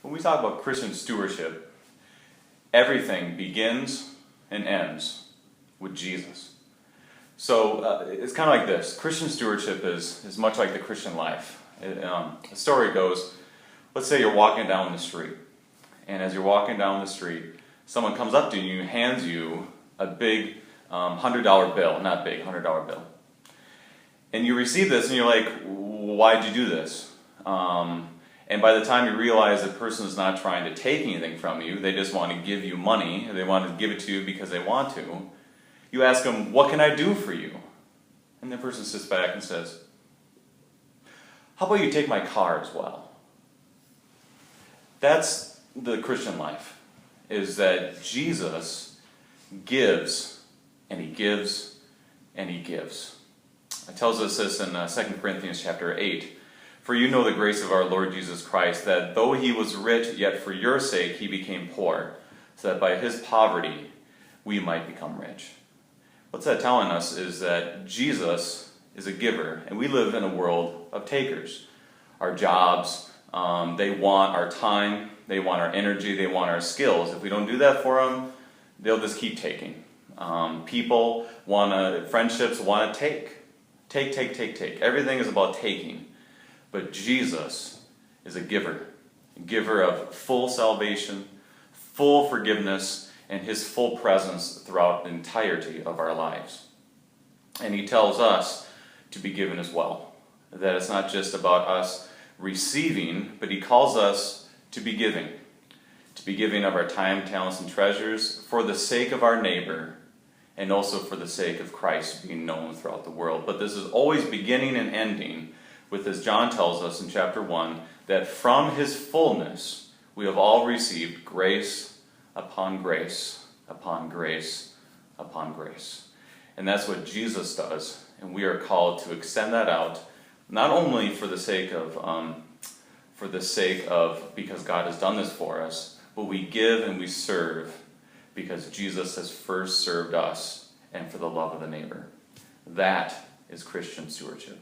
When we talk about Christian stewardship, everything begins and ends with Jesus. So it's kind of like this. Christian stewardship is much like the Christian life. The story goes, let's say you're walking down the street, and as you're walking down the street, someone comes up to you and hands you a big $100 bill, not big, $100 bill. And you receive this and you're like, why'd you do this? And by the time you realize the person is not trying to take anything from you, they just want to give you money, they want to give it to you because they want to, you ask them, what can I do for you? And the person sits back and says, how about you take my car as well? That's the Christian life, is that Jesus gives, and he gives, and he gives. It tells us this in 2 Corinthians chapter 8. For you know the grace of our Lord Jesus Christ, that though he was rich, yet for your sake he became poor, so that by his poverty we might become rich. What's that telling us is that Jesus is a giver, and we live in a world of takers. Our jobs, they want our time, they want our energy, they want our skills. If we don't do that for them, they'll just keep taking. People friendships want to take. Take. Everything is about taking. But Jesus is a giver of full salvation, full forgiveness, and his full presence throughout the entirety of our lives. And he tells us to be given as well. That it's not just about us receiving, but he calls us to be giving. To be giving of our time, talents, and treasures for the sake of our neighbor, and also for the sake of Christ being known throughout the world. But this is always beginning and ending with, as John tells us in chapter 1, that from his fullness we have all received grace upon grace upon grace upon grace. And that's what Jesus does, and we are called to extend that out, not only for the sake of because God has done this for us, but we give and we serve because Jesus has first served us and for the love of the neighbor. That is Christian stewardship.